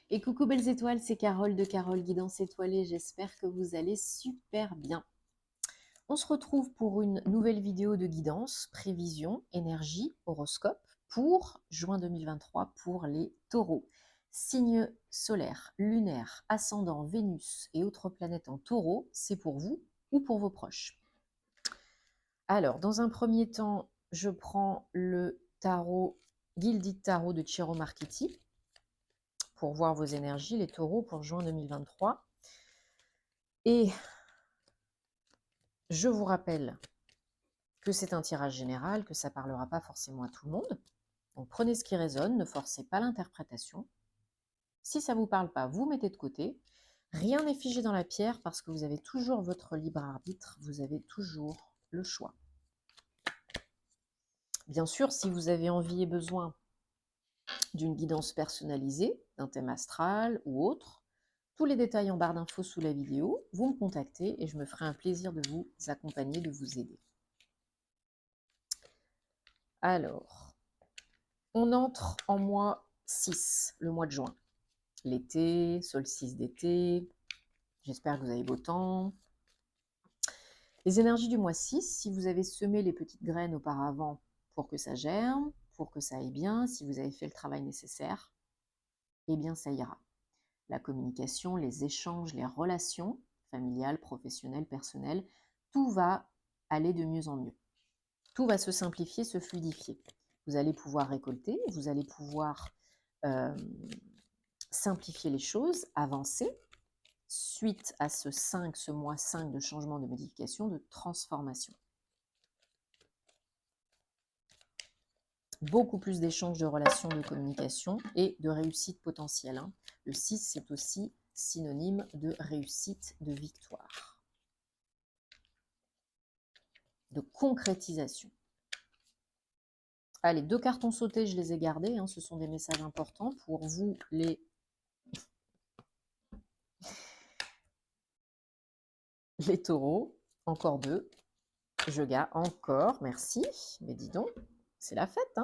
Et coucou belles étoiles, c'est Carole de Carole Guidance Étoilée, j'espère que vous allez super bien. On se retrouve pour une nouvelle vidéo de guidance, prévision, énergie, horoscope pour juin 2023 pour les taureaux. Signes solaires, lunaires, ascendant, Vénus et autres planètes en taureau, c'est pour vous ou pour vos proches. Alors, dans un premier temps, je prends le tarot, Gilded Tarot de Ciro Marchetti, pour voir vos énergies, les taureaux, pour juin 2023. Et je vous rappelle que c'est un tirage général, que ça ne parlera pas forcément à tout le monde. Donc prenez ce qui résonne, ne forcez pas l'interprétation. Si ça ne vous parle pas, vous mettez de côté. Rien n'est figé dans la pierre parce que vous avez toujours votre libre arbitre, vous avez toujours le choix. Bien sûr, si vous avez envie et besoin d'une guidance personnalisée, d'un thème astral ou autre, tous les détails en barre d'infos sous la vidéo, vous me contactez et je me ferai un plaisir de vous accompagner, de vous aider. Alors, on entre en mois 6, le mois de juin. L'été, solstice d'été, j'espère que vous avez beau temps. Les énergies du mois 6, si vous avez semé les petites graines auparavant pour que ça germe, pour que ça aille bien, si vous avez fait le travail nécessaire, eh bien ça ira. La communication, les échanges, les relations familiales, professionnelles, personnelles, tout va aller de mieux en mieux. Tout va se simplifier, se fluidifier. Vous allez pouvoir récolter, vous allez pouvoir simplifier les choses, avancer, suite à ce mois 5 de changement, de modification, de transformation. Beaucoup plus d'échanges, de relations, de communication et de réussite potentielle. Le 6, c'est aussi synonyme de réussite, de victoire, de concrétisation. Allez, 2 cartons sautés, je les ai gardés. Ce sont des messages importants pour vous, les taureaux. Encore 2. Je garde encore, merci. Mais dis donc, c'est la fête.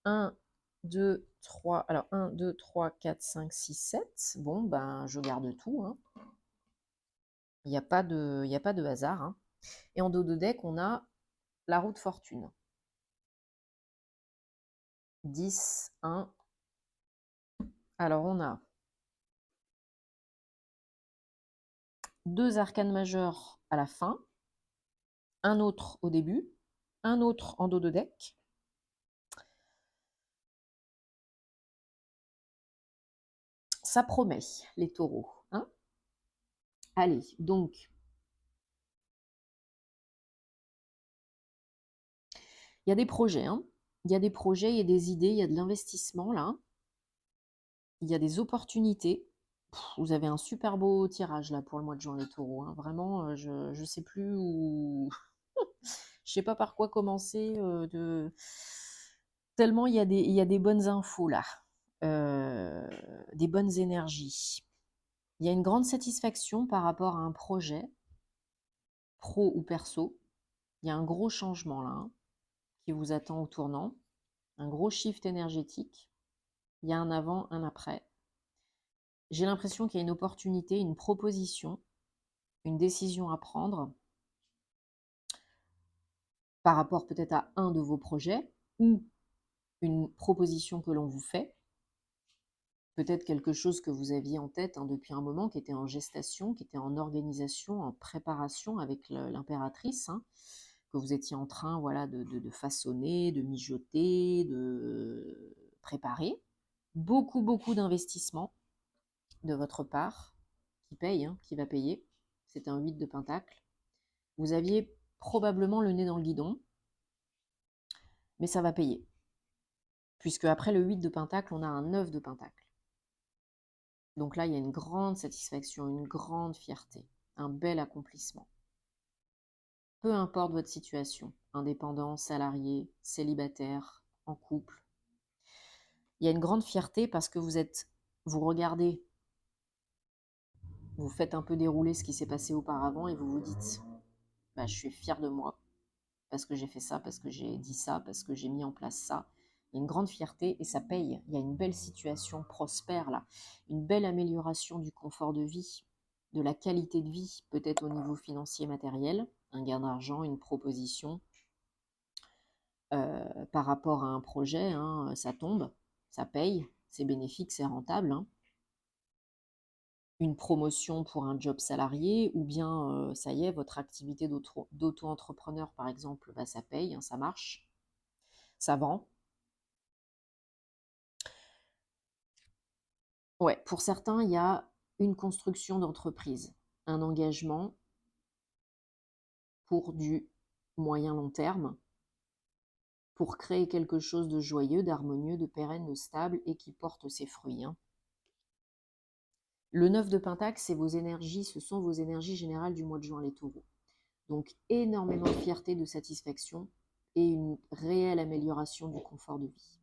1, 2, 3. Alors, 1, 2, 3, 4, 5, 6, 7. Bon, ben, je garde tout. Il n'y a pas de hasard. Et en dos de deck, on a la roue de fortune. 10, 1. Alors, on a 2 arcanes majeures à la fin, un autre au début, un autre en dos de deck. Ça promet, les taureaux. Allez, donc, il y a des projets. Il y a des projets, il y a des idées, il y a de l'investissement là. Il y a des opportunités. Vous avez un super beau tirage là pour le mois de juin, les taureaux. Vraiment, je ne sais plus où... je sais pas par quoi commencer. Tellement il y a des bonnes infos là. Des bonnes énergies. Il y a une grande satisfaction par rapport à un projet, pro ou perso. Il y a un gros changement là qui vous attend au tournant. Un gros shift énergétique. Il y a un avant, un après. J'ai l'impression qu'il y a une opportunité, une proposition, une décision à prendre par rapport peut-être à un de vos projets ou une proposition que l'on vous fait, peut-être quelque chose que vous aviez en tête depuis un moment, qui était en gestation, qui était en organisation, en préparation avec l'impératrice, que vous étiez en train de façonner, de mijoter, de préparer. Beaucoup, beaucoup d'investissements de votre part qui paye, qui va payer. C'est un 8 de pentacle. Vous aviez probablement le nez dans le guidon, mais ça va payer. Puisque après le 8 de pentacle, on a un 9 de pentacle. Donc là, il y a une grande satisfaction, une grande fierté, un bel accomplissement. Peu importe votre situation, indépendant, salarié, célibataire, en couple, il y a une grande fierté parce que vous regardez, vous faites un peu dérouler ce qui s'est passé auparavant et vous vous dites, je suis fière de moi parce que j'ai fait ça, parce que j'ai dit ça, parce que j'ai mis en place ça. Il y a une grande fierté et ça paye. Il y a une belle situation prospère là, une belle amélioration du confort de vie, de la qualité de vie, peut-être au niveau financier matériel, un gain d'argent, une proposition par rapport à un projet, hein, ça tombe, ça paye, c'est bénéfique, c'est rentable, hein. Une promotion pour un job salarié ou bien ça y est, votre activité d'auto-entrepreneur par exemple, bah, ça paye, hein, ça marche, ça vend. Ouais, pour certains, il y a une construction d'entreprise, un engagement pour du moyen long terme, pour créer quelque chose de joyeux, d'harmonieux, de pérenne, de stable et qui porte ses fruits, hein. Le 9 de Pentacle, c'est vos énergies, ce sont vos énergies générales du mois de juin, les taureaux. Donc énormément de fierté, de satisfaction et une réelle amélioration du confort de vie.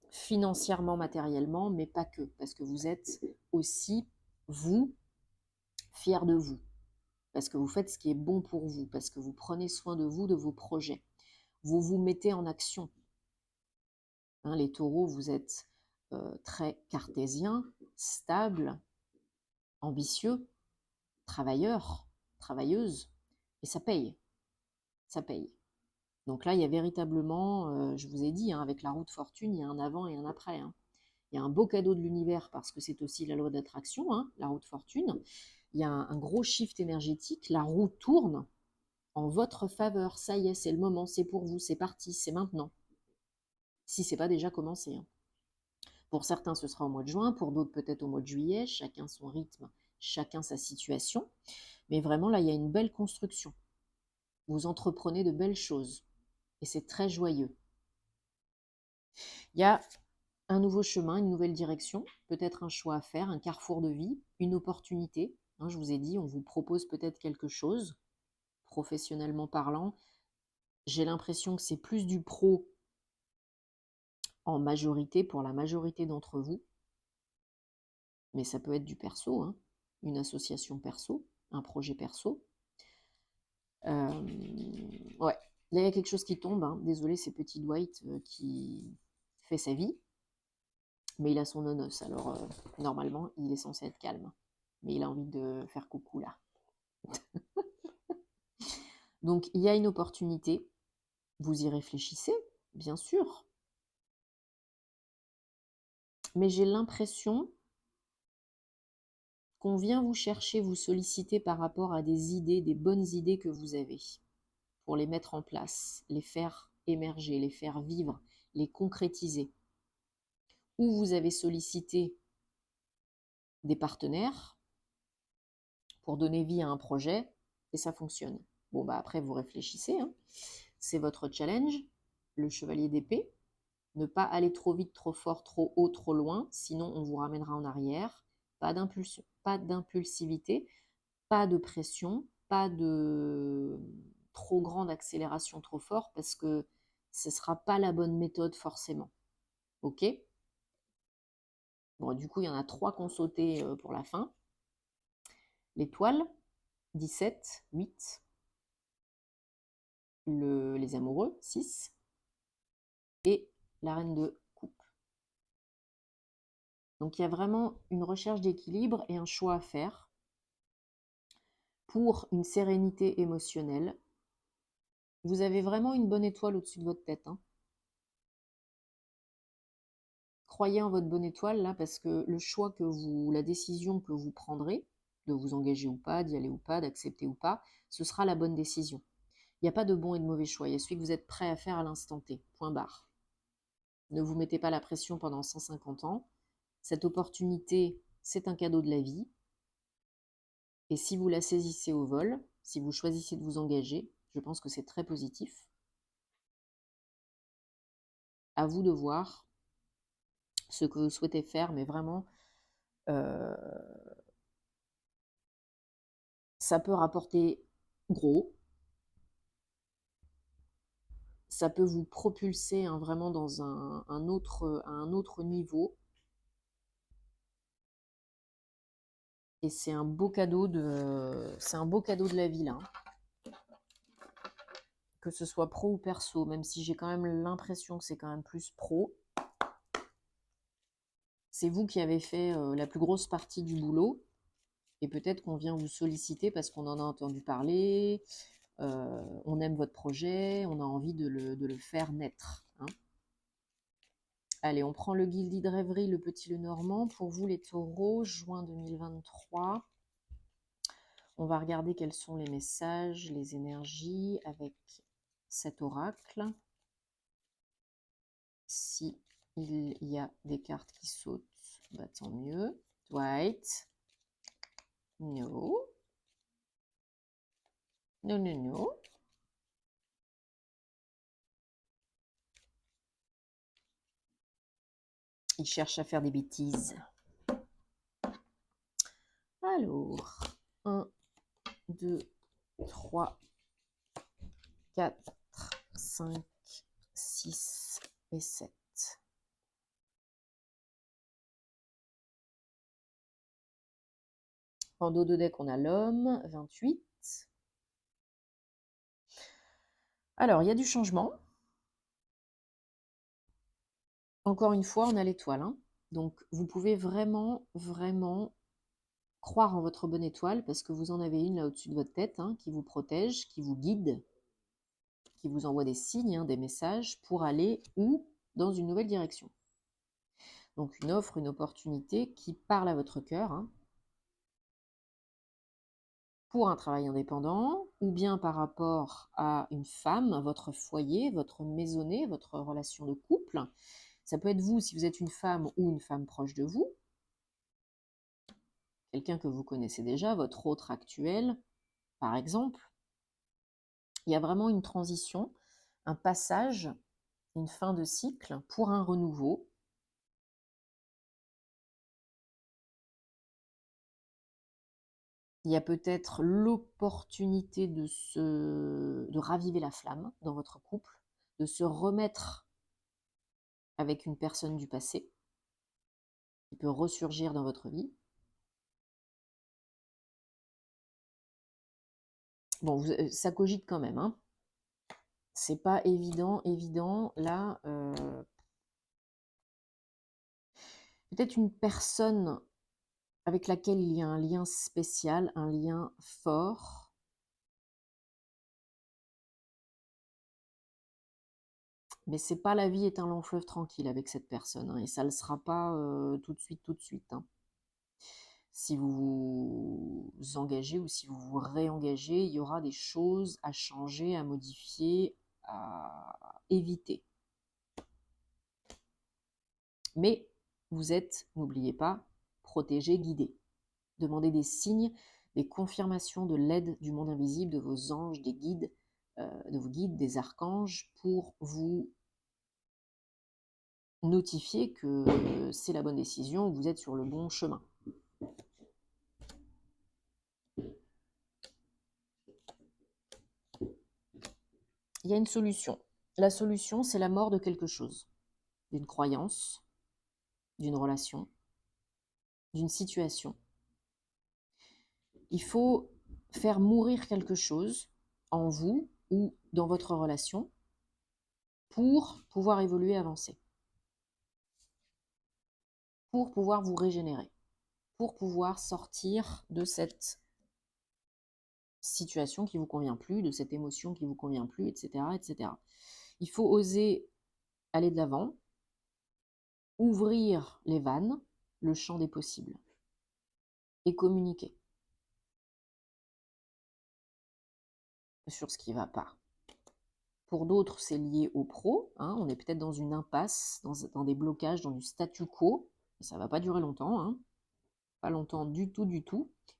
Financièrement, matériellement, mais pas que, parce que vous êtes aussi, vous, fiers de vous, parce que vous faites ce qui est bon pour vous, parce que vous prenez soin de vous, de vos projets. Vous vous mettez en action. Hein, les taureaux, vous êtes très cartésiens, stables, ambitieux, travailleurs, travailleuses, et ça paye. Ça paye. Donc là, il y a véritablement, je vous ai dit, hein, avec la roue de fortune, il y a un avant et un après, hein. Il y a un beau cadeau de l'univers parce que c'est aussi la loi d'attraction, hein, la roue de fortune. Il y a un gros shift énergétique, la roue tourne en votre faveur. Ça y est, c'est le moment, c'est pour vous, c'est parti, c'est maintenant. Si ce n'est pas déjà commencé, hein. Pour certains, ce sera au mois de juin, pour d'autres peut-être au mois de juillet, chacun son rythme, chacun sa situation. Mais vraiment, là, il y a une belle construction. Vous entreprenez de belles choses et c'est très joyeux. Il y a un nouveau chemin, une nouvelle direction, peut-être un choix à faire, un carrefour de vie, une opportunité. Hein, je vous ai dit, on vous propose peut-être quelque chose, professionnellement parlant. J'ai l'impression que c'est plus du pro en majorité pour la majorité d'entre vous, mais ça peut être du perso, hein, une association perso, un projet perso. Ouais, là il y a quelque chose qui tombe, hein. Désolé, c'est Petit Dwight qui fait sa vie, mais il a son nonos, alors normalement il est censé être calme, mais il a envie de faire coucou là. Donc il y a une opportunité, vous y réfléchissez, bien sûr, mais j'ai l'impression qu'on vient vous chercher, vous solliciter par rapport à des idées, des bonnes idées que vous avez, pour les mettre en place, les faire émerger, les faire vivre, les concrétiser. Ou vous avez sollicité des partenaires pour donner vie à un projet et ça fonctionne. Bon, bah après, vous réfléchissez, hein. C'est votre challenge, le chevalier d'épée. Ne pas aller trop vite, trop fort, trop haut, trop loin, sinon on vous ramènera en arrière. Pas d'impulsion, pas d'impulsivité, pas de pression, pas de trop grande accélération trop fort parce que ce ne sera pas la bonne méthode forcément. Ok? Bon, du coup, il y en a 3 qu'on sauté pour la fin. L'étoile, 17, 8. Les amoureux, 6. Et la reine de coupe. Donc il y a vraiment une recherche d'équilibre et un choix à faire pour une sérénité émotionnelle. Vous avez vraiment une bonne étoile au-dessus de votre tête, hein. Croyez en votre bonne étoile là parce que le choix que la décision que vous prendrez, de vous engager ou pas, d'y aller ou pas, d'accepter ou pas, ce sera la bonne décision. Il n'y a pas de bon et de mauvais choix, il y a celui que vous êtes prêt à faire à l'instant T, point barre. Ne vous mettez pas la pression pendant 150 ans. Cette opportunité, c'est un cadeau de la vie. Et si vous la saisissez au vol, si vous choisissez de vous engager, je pense que c'est très positif. À vous de voir ce que vous souhaitez faire, mais vraiment, ça peut rapporter gros, ça peut vous propulser, hein, vraiment dans à un autre niveau. Et c'est un beau cadeau de la vie là, hein. que ce soit pro ou perso, même si j'ai quand même l'impression que c'est quand même plus pro. C'est vous qui avez fait la plus grosse partie du boulot. Et peut-être qu'on vient vous solliciter parce qu'on en a entendu parler, on aime votre projet, on a envie de le faire naître. Hein. Allez, on prend le Guildy de Rêverie, le Petit Lenormand. Pour vous, les taureaux, juin 2023. On va regarder quels sont les messages, les énergies avec cet oracle. Si il y a des cartes qui sautent, bah, tant mieux. Dwight. No. No, no, no. Il cherche à faire des bêtises. Alors, 1, 2, 3, 4, 5, 6 et 7. En dos de deck, on a l'homme, 28. Alors, il y a du changement. Encore une fois, on a l'étoile. Hein. Donc, vous pouvez vraiment, vraiment croire en votre bonne étoile parce que vous en avez une là au-dessus de votre tête qui vous protège, qui vous guide, qui vous envoie des signes, des messages pour aller où dans une nouvelle direction. Donc, une offre, une opportunité qui parle à votre cœur. Pour un travail indépendant, ou bien par rapport à une femme, votre foyer, votre maisonnée, votre relation de couple. Ça peut être vous si vous êtes une femme ou une femme proche de vous, quelqu'un que vous connaissez déjà, votre autre actuel, par exemple. Il y a vraiment une transition, un passage, une fin de cycle pour un renouveau. Il y a peut-être l'opportunité de raviver la flamme dans votre couple, de se remettre avec une personne du passé qui peut ressurgir dans votre vie. Bon, ça cogite quand même. Hein. C'est pas évident. Là, peut-être une personne avec laquelle il y a un lien spécial, un lien fort. Mais c'est pas la vie est un long fleuve tranquille avec cette personne. Hein, et ça ne le sera pas tout de suite. Hein. Si vous vous engagez ou si vous vous réengagez, il y aura des choses à changer, à modifier, à éviter. Mais vous êtes, n'oubliez pas, protégé, guidé. Demandez des signes, des confirmations de l'aide du monde invisible, de vos anges, des guides, de vos guides, des archanges, pour vous notifier que c'est la bonne décision, vous êtes sur le bon chemin. Il y a une solution. La solution, c'est la mort de quelque chose, d'une croyance, d'une relation, d'une situation. Il faut faire mourir quelque chose en vous ou dans votre relation pour pouvoir évoluer, avancer, pour pouvoir vous régénérer, pour pouvoir sortir de cette situation qui ne vous convient plus, de cette émotion qui ne vous convient plus, etc., etc. Il faut oser aller de l'avant, ouvrir les vannes, le champ des possibles, et communiquer sur ce qui ne va pas. Pour d'autres, c'est lié au pro. Hein, on est peut-être dans une impasse, dans des blocages, dans du statu quo. Et ça ne va pas durer longtemps. Hein, pas longtemps du tout,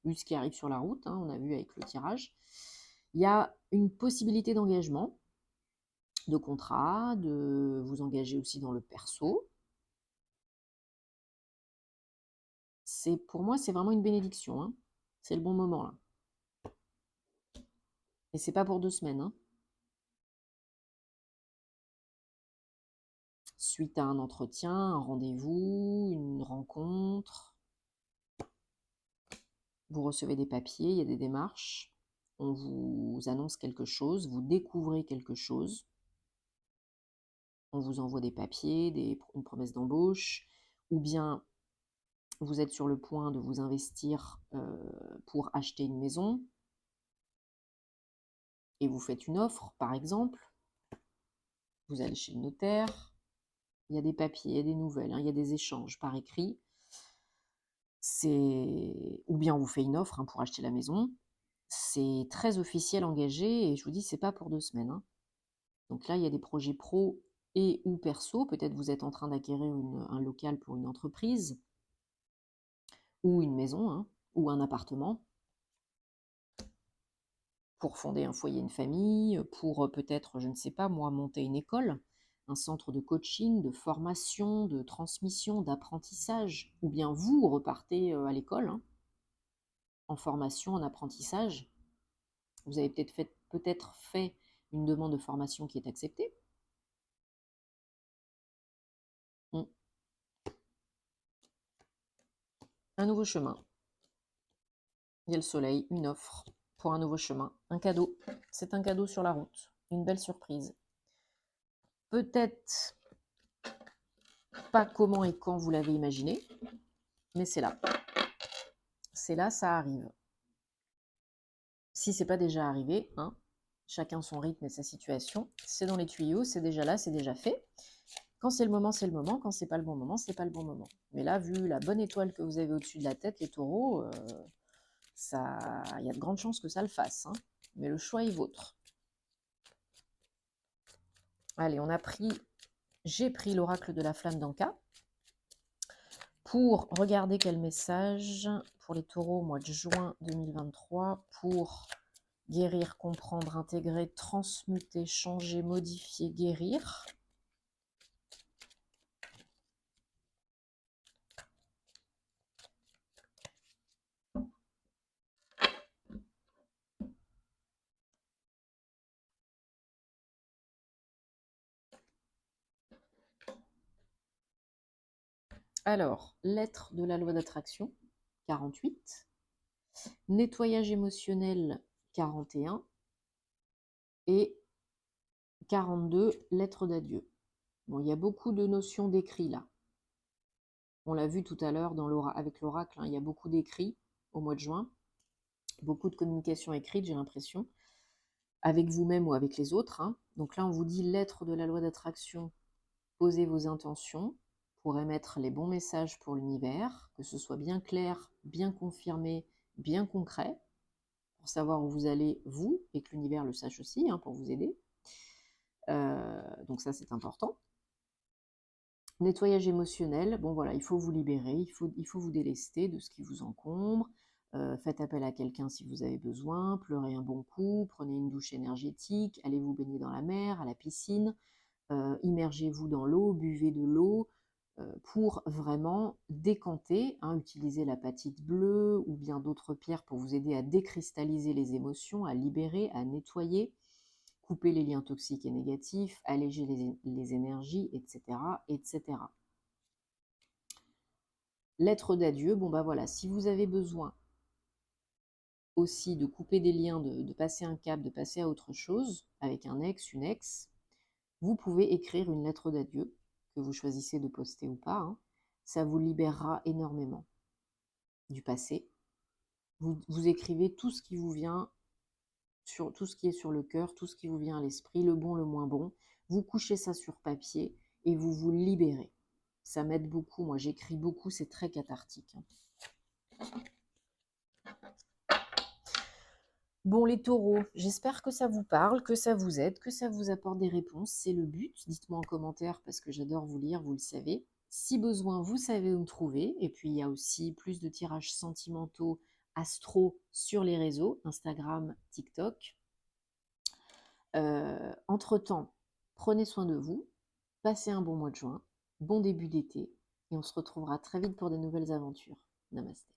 vu ce qui arrive sur la route. Hein, on a vu avec le tirage. Il y a une possibilité d'engagement, de contrat, de vous engager aussi dans le perso. Pour moi, c'est vraiment une bénédiction. Hein. C'est le bon moment là. Et c'est pas pour 2 semaines. Hein. Suite à un entretien, un rendez-vous, une rencontre, vous recevez des papiers, il y a des démarches. on vous annonce quelque chose, vous découvrez quelque chose, on vous envoie des papiers, une promesse d'embauche, ou bien vous êtes sur le point de vous investir pour acheter une maison, et vous faites une offre, par exemple, vous allez chez le notaire, il y a des papiers, il y a des nouvelles, hein, il y a des échanges par écrit, ou bien on vous fait une offre, hein, pour acheter la maison, c'est très officiel, engagé, et je vous dis, c'est pas pour 2 semaines, hein. Donc là, il y a des projets pro et ou perso, peut-être vous êtes en train d'acquérir un local pour une entreprise, ou une maison, hein, ou un appartement, pour fonder un foyer, une famille, pour peut-être, je ne sais pas moi, monter une école, un centre de coaching, de formation, de transmission, d'apprentissage, ou bien vous repartez à l'école, hein, en formation, en apprentissage. Vous avez peut-être fait une demande de formation qui est acceptée. Mm. Un nouveau chemin. Il y a le soleil, une offre pour un nouveau chemin, un cadeau. C'est un cadeau sur la route, une belle surprise. Peut-être pas comment et quand vous l'avez imaginé, mais c'est là. C'est là, ça arrive. Si c'est pas déjà arrivé, hein, chacun son rythme et sa situation, c'est dans les tuyaux, c'est déjà là, c'est déjà fait. Quand c'est le moment, c'est le moment. Quand c'est pas le bon moment, c'est pas le bon moment. Mais là, vu la bonne étoile que vous avez au-dessus de la tête, les taureaux, il y a de grandes chances que ça le fasse, hein. Mais le choix est vôtre. Allez, j'ai pris l'oracle de la flamme d'Anka pour regarder quel message pour les taureaux au mois de juin 2023 pour guérir, comprendre, intégrer, transmuter, changer, modifier, guérir. Alors, lettre de la loi d'attraction, 48. Nettoyage émotionnel, 41. Et 42, lettre d'adieu. Bon, il y a beaucoup de notions d'écrit là. On l'a vu tout à l'heure avec l'oracle, hein, il y a beaucoup d'écrits au mois de juin. Beaucoup de communication écrite, j'ai l'impression, avec vous-même ou avec les autres, hein. Donc là, on vous dit lettre de la loi d'attraction, posez vos intentions pour émettre les bons messages pour l'univers, que ce soit bien clair, bien confirmé, bien concret, pour savoir où vous allez, vous, et que l'univers le sache aussi, hein, pour vous aider. Donc ça, c'est important. Nettoyage émotionnel, bon voilà, il faut vous libérer, il faut vous délester de ce qui vous encombre. Faites appel à quelqu'un si vous avez besoin, pleurez un bon coup, prenez une douche énergétique, allez vous baigner dans la mer, à la piscine, immergez-vous dans l'eau, buvez de l'eau, pour vraiment décanter, hein, utilisez l'apatite bleue ou bien d'autres pierres pour vous aider à décristalliser les émotions, à libérer, à nettoyer, couper les liens toxiques et négatifs, alléger les énergies, etc., etc. Lettre d'adieu, bon bah voilà, si vous avez besoin aussi de couper des liens, de passer un cap, de passer à autre chose, avec un ex, une ex, vous pouvez écrire une lettre d'adieu, que vous choisissez de poster ou pas, hein. Ça vous libérera énormément du passé. Vous écrivez tout ce qui vous vient, sur tout ce qui est sur le cœur, tout ce qui vous vient à l'esprit, le bon, le moins bon. Vous couchez ça sur papier et vous vous libérez. Ça m'aide beaucoup, moi j'écris beaucoup, c'est très cathartique, hein. Bon les taureaux, j'espère que ça vous parle, que ça vous aide, que ça vous apporte des réponses, c'est le but. Dites-moi en commentaire parce que j'adore vous lire, vous le savez. Si besoin, vous savez où me trouver. Et puis il y a aussi plus de tirages sentimentaux astro sur les réseaux, Instagram, TikTok. Entre-temps, prenez soin de vous, passez un bon mois de juin, bon début d'été, et on se retrouvera très vite pour de nouvelles aventures. Namasté.